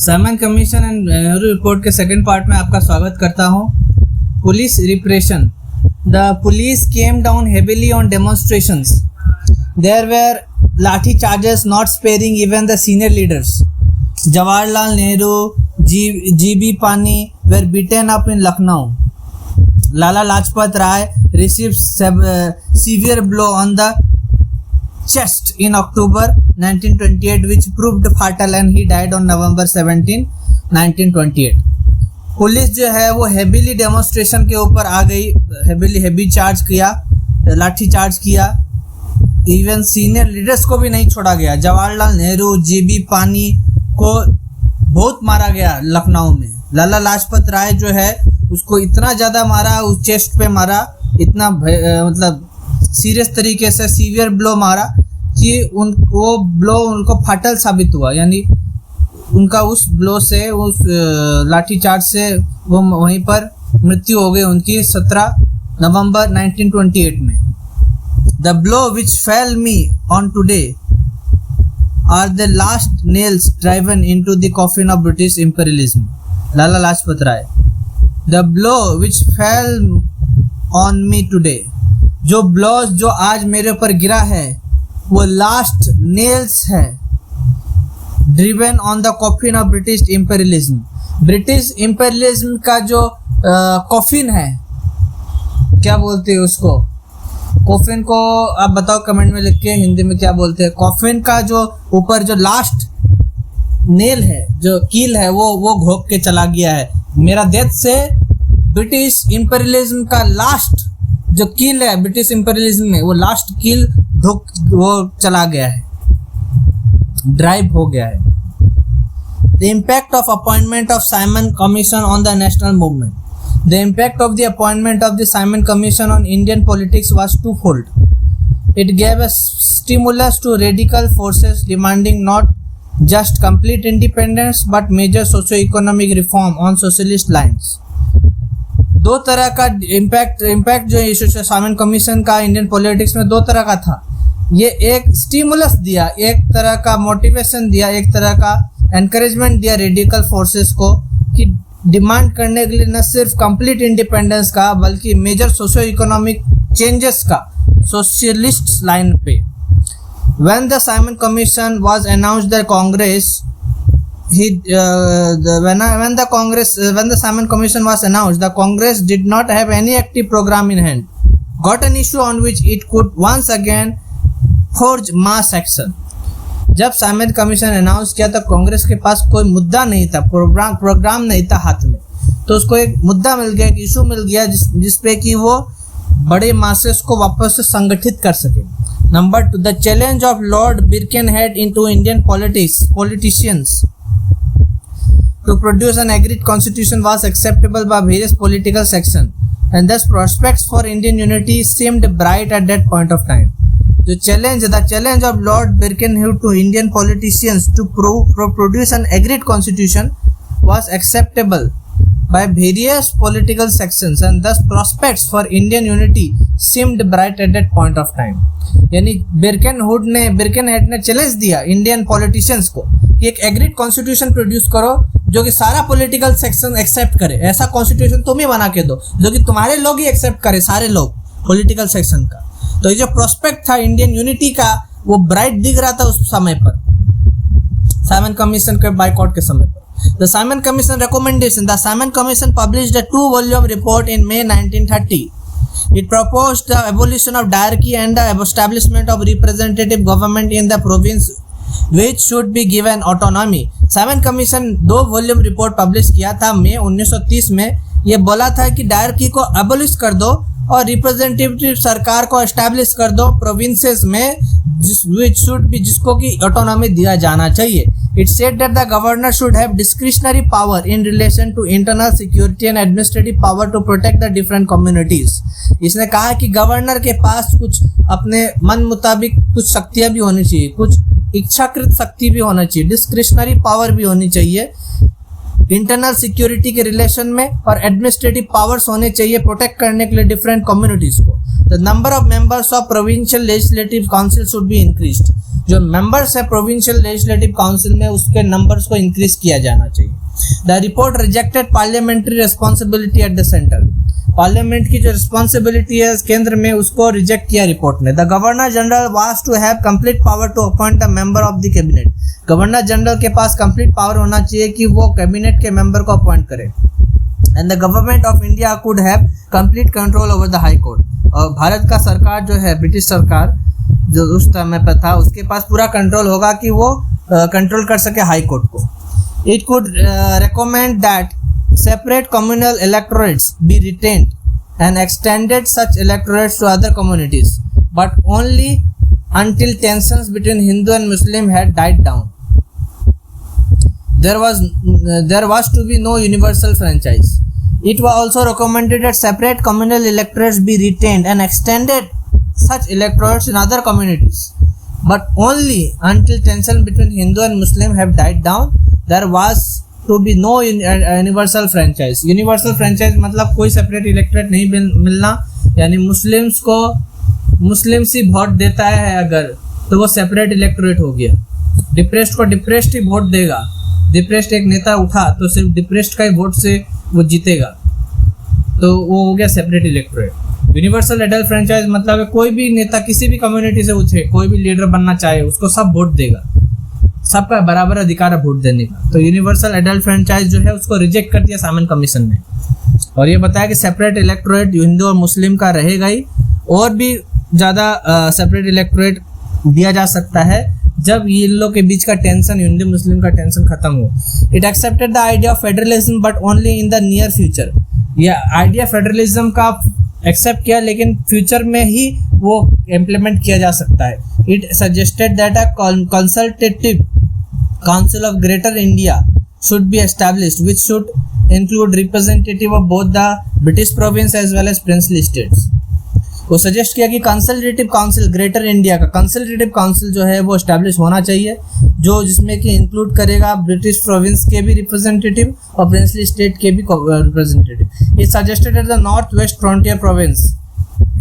Simon commission and Nehru report के second part में आपका स्वागत करता हूं। Police repression. The police came down heavily on demonstrations. There were lathi charges not sparing even the senior leaders. Jawaharlal Nehru, GB Pant were beaten up in Lucknow. Lala Lajpat Rai received severe blow on the chest in October 1928 which proved fatal and he died on November 17, 1928. Police जो है वो heavily demonstration के ऊपर आ गई, heavy charge किया, लाठी charge किया। Even senior leaders को भी नहीं छोड़ा गया। जवाहरलाल नेहरू, जीबी पानी को बहुत मारा गया लखनऊ में। लाला लाजपत राय जो है उसको इतना ज़्यादा मारा, उस चेस्ट पे मारा, इतना मतलब सीरियस तरीके से सीवियर ब्लो मारा कि वो ब्लो उनको फाटल साबित हुआ। यानी उनका उस ब्लो से, उस लाठी चार्ज से वो वहीं पर मृत्यु हो गई उनकी 17 नवंबर 1928 में। The blow which fail me on today are the last nails driven into the coffin of British imperialism. Lala Lajpat Rai. The blow which fell on me today. जो ब्लोज जो आज मेरे ऊपर गिरा है वो लास्ट नेल्स है, driven on the coffin of British imperialism. British imperialism का जो कॉफिन है, क्या बोलते हैं उसको, कॉफिन को आप बताओ कमेंट में लिख के हिंदी में क्या बोलते हैं। कॉफिन का जो ऊपर जो लास्ट नेल है, जो कील है, वो घोंक के चला गया है। मेरा डेथ से ब्रिटिश इंपेरियलिज्म का लास्ट जो कील है ब्रिटिश इंपेरियलिज्म में, वो लास्ट कील वो चला गया है, ड्राइव हो गया है। The impact of appointment of Simon commission on the national movement. The impact of the appointment of the Simon Commission on Indian politics was twofold. It gave a stimulus to radical forces demanding not just complete independence but major socio-economic reform on socialist lines. दो तरह का impact जो Simon commission का Indian politics में दो तरह का था। ये एक स्टिमुलस दिया, एक तरह का मोटिवेशन दिया, एक तरह का एनकरेजमेंट दिया रेडिकल फोर्सेस को कि डिमांड करने के लिए न सिर्फ कंप्लीट इंडिपेंडेंस का बल्कि मेजर सोशियो इकोनॉमिक चेंजेस का सोशलिस्ट लाइन पे। When the Simon commission was announced the Congress when the Simon Commission was announced, the Congress did not have any active program in hand, got an issue on which it could once again forge mass action. जब Simon commission announce किया तो कांग्रेस के पास कोई मुद्दा नहीं था, programme नहीं था हाथ में, तो उसको एक मुद्दा मिल गया, एक इशू मिल गया जिसपे कि वो बड़े मासेस को वापस से संगठित कर सके। Number 2, the challenge of lord Birkenhead into Indian politicians to produce an agreed constitution was acceptable by various political section and thus prospects for Indian unity seemed bright at that point of time. The challenge of Lord Birkenhead to Indian politicians to produce an agreed constitution was acceptable by various political sections and thus prospects for Indian unity seemed bright at that point of time. यानी बिरकेनहेड ने challenge दिया Indian politicians को कि एक agreed constitution produce करो जो कि सारा पॉलिटिकल सेक्शन एक्सेप्ट करे। ऐसा कॉन्स्टिट्यूशन तुम ही बना के दो जो कि तुम्हारे लोग ही एक्सेप्ट करे, सारे लोग पॉलिटिकल सेक्शन का। तो ये जो प्रोस्पेक्ट था इंडियन यूनिटी का वो ब्राइट दिख रहा था उस समय पर, साइमन कमीशन के बाइकआउट के समय पर। The Simon commission recommendation. The Simon commission published a 2-volume report in May 1930. It proposed the abolition of diarchy and the establishment of representative government in the province which should be given autonomy. Simon commission 2 volume report publish किया था मई 1930 में। ये बोला था कि dyarchy को abolish कर दो और रिप्रेजेंटेटिव सरकार को एस्टैब्लिश कर दो प्रोविंसेस में, जिसको कि ऑटोनॉमी दिया जाना चाहिए। It said that the governor should have discretionary power in relation to internal security and administrative power to protect the different communities. इसने कहा कि गवर्नर के पास कुछ अपने मन मुताबिक कुछ शक्तियां भी होनी चाहिए, कुछ इच्छाकृत शक्ति भी होना चाहिए, डिस्क्रिशनरी पावर भी होनी चाहिए इंटरनल सिक्योरिटी के रिलेशन में, और एडमिनिस्ट्रेटिव पावर्स होने चाहिए प्रोटेक्ट करने के लिए डिफरेंट कम्युनिटीज को। The number of members of provincial legislative council should be increased. जो मेंबर्स है प्रोविंशियल लेजिस्लेटिव काउंसिल में उसके नंबर्स को इंक्रीज किया जाना चाहिए। The report rejected parliamentary responsibility at the centre. Parliament की जो रिस्पॉन्सिबिलिटी है केंद्र में उसको रिजेक्ट किया रिपोर्ट ने। The governor general was to have complete power to appoint a member of the cabinet. Governor general के पास कंप्लीट पावर होना चाहिए कि वो कैबिनेट के मेंबर को अपॉइंट करे। And the government of India could have complete control over the high court. और भारत का सरकार जो है ब्रिटिश सरकार जो उस समय पर था उसके पास पूरा कंट्रोल होगा कि वो कंट्रोल कर सके हाई कोर्ट को। It could recommend that separate communal electorates be retained and extended such electorates to other communities, but only until tensions between Hindu and Muslim had died down. There was to be no universal franchise. It was also recommended that separate communal electorates be retained and extended such electorates in other communities, but only until tensions between Hindu and Muslim have died down. There was to be no universal franchise. Universal franchise मतलब कोई separate electorate नहीं मिलना, यानी Muslims को Muslims ही vote देता है अगर तो वो सेपरेट इलेक्टोरेट हो गया। डिप्रेस्ड को डिप्रेस्ड ही वोट देगा। डिप्रेस्ड एक नेता उठा तो सिर्फ डिप्रेस्ड का ही वोट से वो जीतेगा, तो वो हो गया separate electorate. Universal adult franchise मतलब है कोई भी नेता किसी भी कम्युनिटी से उठे, कोई भी लीडर बनना चाहे उसको सब वोट देगा, सबका बराबर अधिकार है वोट देने का। तो यूनिवर्सल एडल्ट फ्रेंचाइज जो है उसको रिजेक्ट कर दिया साइमन कमीशन ने, और ये बताया कि सेपरेट इलेक्टोरेट हिंदू और मुस्लिम का रहेगा ही, और भी ज़्यादा सेपरेट इलेक्टोरेट दिया जा सकता है जब इन लोग के बीच का टेंशन, हिंदू मुस्लिम का टेंशन खत्म हो। It accepted the idea of federalism but only in the near future. यह आइडिया फेडरलिज्म का एक्सेप्ट किया लेकिन फ्यूचर में ही वो इम्प्लीमेंट किया जा सकता है। It suggested that a consultative council of greater India should be established which should include representative of both the British province as well as princely states। वो सजेस्ट किया कि कंसल्टेटिव काउंसिल ग्रेटर इंडिया का consultative council जो है वो establish होना चाहिए, जो जिसमें कि इंक्लूड करेगा ब्रिटिश प्रोविंस के भी रिप्रेजेंटेटिव और प्रिंसली स्टेट के भी रिप्रेजेंटेटिव। ये suggested at the north west frontier province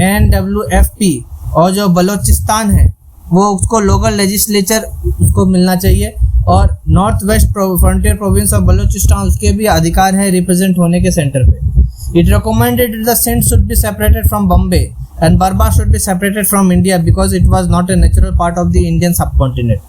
NWFP, और जो बलोचिस्तान है वो उसको लोकल लेजिस्लेचर उसको मिलना चाहिए, और नॉर्थ वेस्ट फ्रंटियर प्रोविंस और बलोचिस्तान उसके भी अधिकार है रिप्रेजेंट होने के सेंटर पे। It recommended the Sindh should be separated from Bombay and Burma should be separated from India because it was not a natural part of the Indian subcontinent.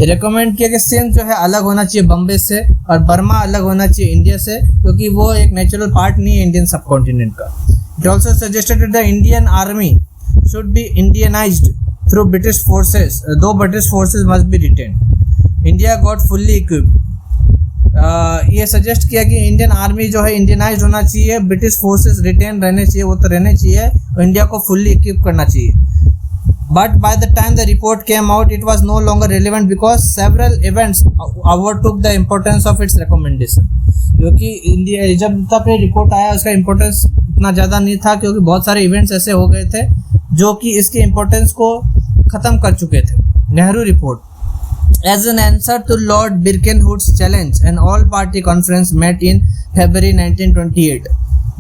ये recommend किया कि सिंध जो है अलग होना चाहिए बॉम्बे से, और बर्मा अलग होना चाहिए इंडिया से, क्योंकि वो एक नेचुरल पार्ट नहीं है इंडियन सबकॉन्टिनेंट का। It also suggested the Indian army should be Indianised through British forces, though British forces must be retained. India got fully equipped. ये सजेस्ट किया कि इंडियन आर्मी जो है इंडियनाइज होना चाहिए, ब्रिटिश फोर्सेस रिटेन रहने चाहिए, वो तो रहने चाहिए, और इंडिया को फुल्ली इक्विप करना चाहिए। But by the time the report came out it was no longer relevant because several events overtook the importance of its recommendation. क्योंकि इंडिया जब तक ये रिपोर्ट आया उसका इम्पोर्टेंस इतना ज़्यादा नहीं था, क्योंकि बहुत सारे इवेंट्स ऐसे हो गए थे जो कि इसके इम्पोर्टेंस को ख़त्म कर चुके थे। Nehru report As an answer to Lord Birkenhead's challenge, an all-party conference met in February 1928.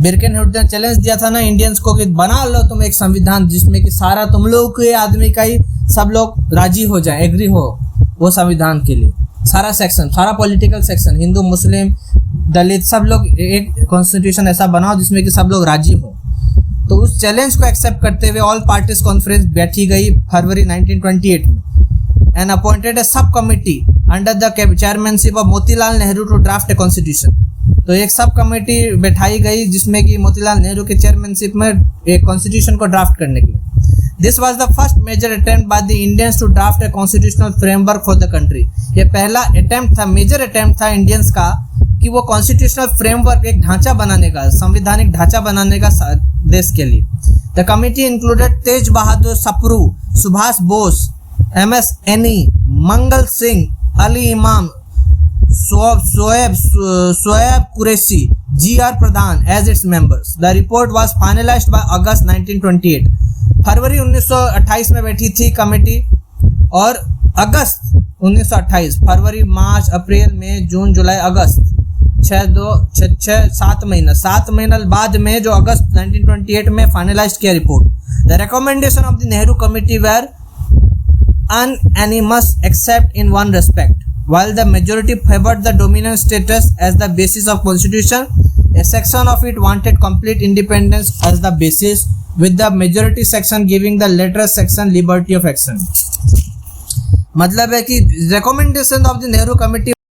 बिर्केनहेड ने चैलेंज दिया था ना इंडियंस को कि बना लो तुम एक संविधान जिसमें कि सारा तुम लोग के आदमी का ही सब लोग राजी हो जाए, एग्री हो वो संविधान के लिए। सारा सेक्शन, सारा पॉलिटिकल सेक्शन, हिंदू मुस्लिम दलित सब लोग एक कॉन्स्टिट्यूशन ऐसा बनाओ जिसमें कि सब लोग राजी हो। तो उस चैलेंज को एक्सेप्ट करते हुए ऑल पार्टीज कॉन्फ्रेंस बैठी गई फरवरी 1928 में, and appointed a subcommittee under the chairmanship of Motilal Nehru to draft a constitution। तो एक सब कमेटी बैठाई गई जिसमें कि मोतीलाल नेहरू के चेयरमैनशिप में एक कॉन्स्टिट्यूशन को ड्राफ्ट करने के लिए। This was the first major attempt by the Indians to draft a constitutional framework for the country. ये पहला अटेम्प्ट था, मेजर अटेम्प्ट था इंडियंस का कि वो कॉन्स्टिट्यूशनल फ्रेमवर्क, एक ढांचा बनाने का, संवैधानिक ढांचा बनाने का देश के लिए। The committee included Tej Bahadur Sapru, Subhash Bose, MS Annie, Mangal Singh, Ali Imam, Shoaib Qureshi, GR Pradhan as its members। The report was finalized by August 1928। फरवरी 1928 में बैठी थी कमेटी, और अगस्त 1928, फरवरी मार्च अप्रैल मई जून जुलाई अगस्त 7 महीना बाद में जो अगस्त 1928 में फाइनलाइज किया report. The recommendation of the Nehru Committee were unanimous except in one respect. While the majority favored the dominant status as the basis of constitution, a section of it wanted complete independence as the basis, with the majority section giving the latter section liberty of action. मतलब है कि recommendation of the Nehru Committee